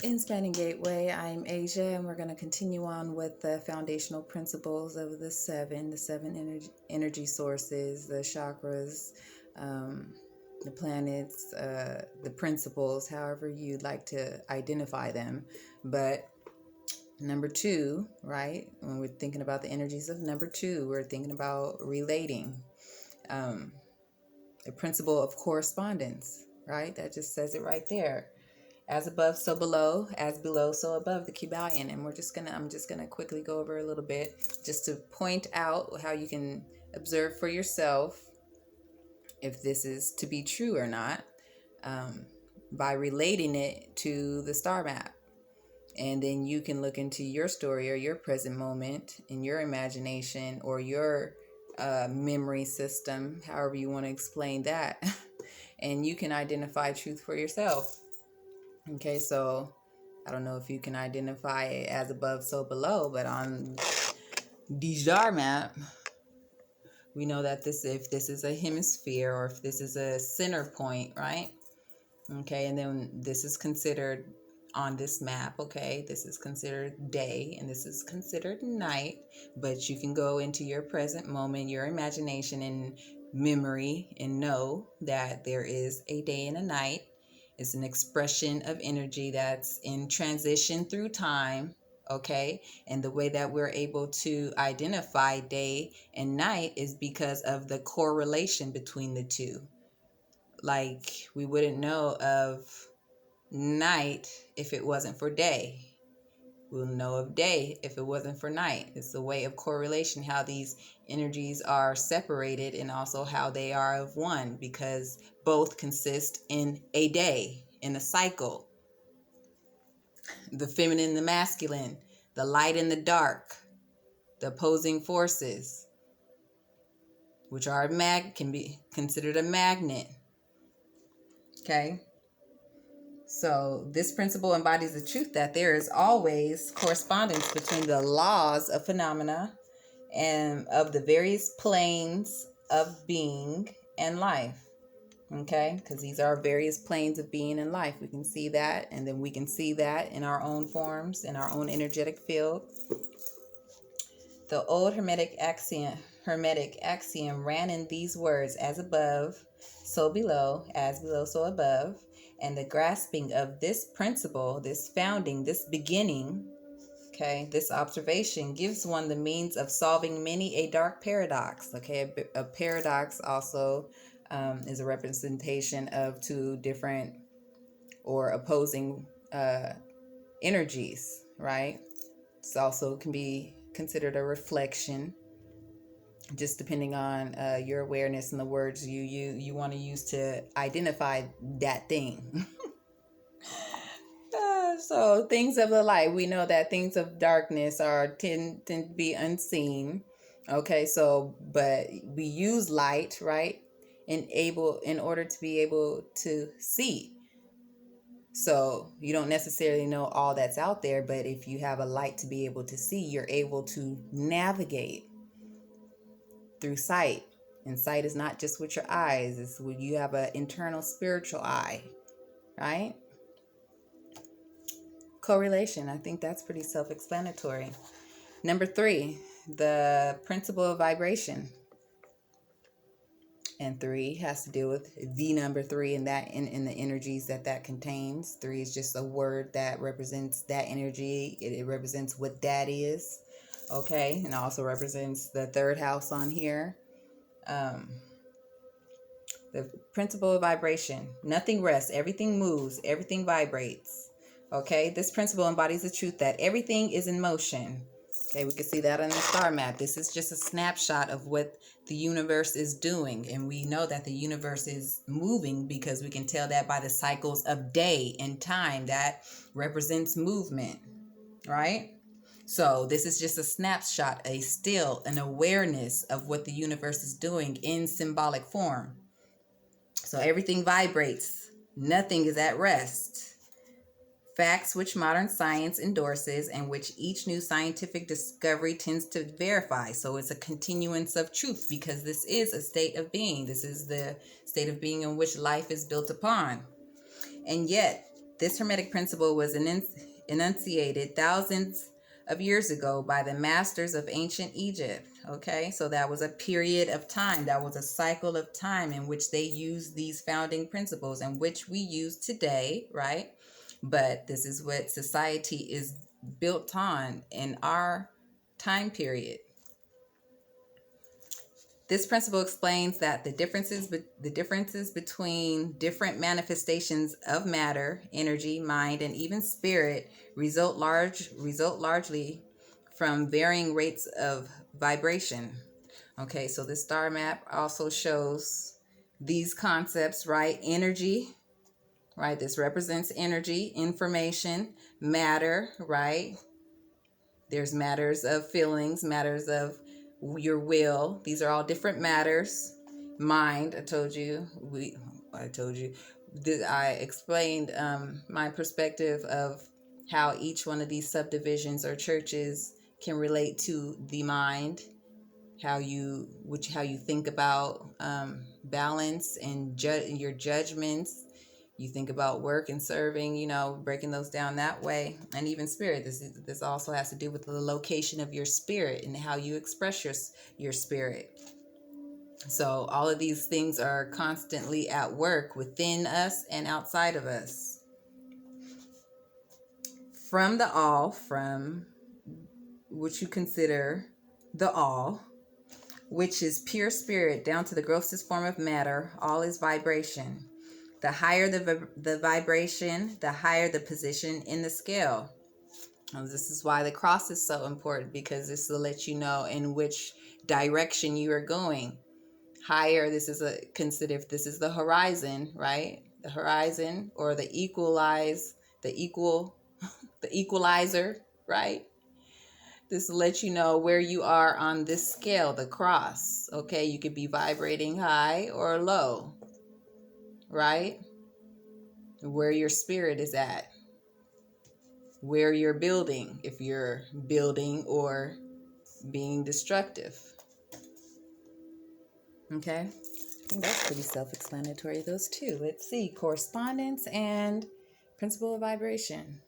In Spanning Gateway, I'm Asia, and we're going to continue on with the foundational principles of the seven energy sources, the chakras, the planets, the principles, however you'd like to identify them. But number two, right, when we're thinking about the energies of number two, we're thinking about relating. The principle of correspondence, right? That just says it right there. As above, so below. As below, so above, the Kybalion. And I'm just gonna quickly go over a little bit just to point out how you can observe for yourself if this is to be true or not, by relating it to the star map. And then you can look into your story or your present moment in your imagination or your memory system, however you want to explain that. And you can identify truth for yourself. Okay, so I don't know if you can identify it as above, so below, but on the star map, we know that if this is a hemisphere or if this is a center point, right? Okay, and then this is considered on this map, okay, this is considered day and this is considered night, but you can go into your present moment, your imagination and memory and know that there is a day and a night. It's an expression of energy that's in transition through time, okay? And the way that we're able to identify day and night is because of the correlation between the two. Like, we wouldn't know of night if it wasn't for day. We'll know of day if it wasn't for night. It's a way of correlation, how these energies are separated and also how they are of one, because both consist in a day, in a cycle. The feminine and the masculine, the light and the dark, the opposing forces, which are can be considered a magnet. Okay? So this principle embodies the truth that there is always correspondence between the laws of phenomena and of the various planes of being and life. Okay, because these are various planes of being and life. We can see that, and then we can see that in our own forms, in our own energetic field. The old Hermetic axiom ran in these words: as above, so below; as below, so above. And the grasping of this principle, this founding, this beginning, okay, this observation gives one the means of solving many a dark paradox. Okay, a paradox also is a representation of two different or opposing energies, right? It also can be considered a reflection, just depending on your awareness and the words you want to use to identify that thing. So things of the light, we know that things of darkness tend to be unseen. Okay, so but we use light, right? In order to be able to see. So you don't necessarily know all that's out there, but if you have a light to be able to see, you're able to navigate through sight. And sight is not just with your eyes, it's when you have an internal spiritual eye, right? Correlation, I think that's pretty self-explanatory. Number 3, the principle of vibration. And 3 has to deal with the number 3 and that in the energies that contains. 3 is just a word that represents that energy. It represents what that is. Okay, and also represents the third house on here. The principle of vibration. Nothing rests, everything moves, everything vibrates. Okay, this principle embodies the truth that everything is in motion. Okay, we can see that on the star map. This is just a snapshot of what the universe is doing. And we know that the universe is moving because we can tell that by the cycles of day and time. That represents movement, right? So this is just a snapshot, a still, an awareness of what the universe is doing in symbolic form. So everything vibrates. Nothing is at rest. Facts which modern science endorses and which each new scientific discovery tends to verify. So it's a continuance of truth because this is a state of being. This is the state of being in which life is built upon. And yet, This Hermetic principle was enunciated thousands of years ago by the masters of ancient Egypt. Okay, so that was a period of time, that was a cycle of time in which they used these founding principles, and which we use today, right? But this is what society is built on in our time period. This principle explains that the differences between different manifestations of matter, energy, mind, and even spirit result largely from varying rates of vibration. Okay, so the star map also shows these concepts, right? Energy, right? This represents energy, information, matter, right? There's matters of feelings, matters of your will. These are all different matters. Mind, I told you. I explained my perspective of how each one of these subdivisions or churches can relate to the mind, how you think about balance and your judgments. You think about work and serving, breaking those down that way. And even spirit, this also has to do with the location of your spirit and how you express your spirit. So all of these things are constantly at work within us and outside of us. From what you consider the all, which is pure spirit, down to the grossest form of matter, all is vibration. The higher the vibration, the higher the position in the scale. And this is why the cross is so important, because this will let you know in which direction you are going. Higher, this is the horizon, right? The horizon, or the equalizer, right? This will let you know where you are on this scale, the cross. Okay, you could be vibrating high or low, right? Where your spirit is at, where you're building, if you're building or being destructive. Okay, I think that's pretty self-explanatory, those two. Let's see, correspondence and principle of vibration.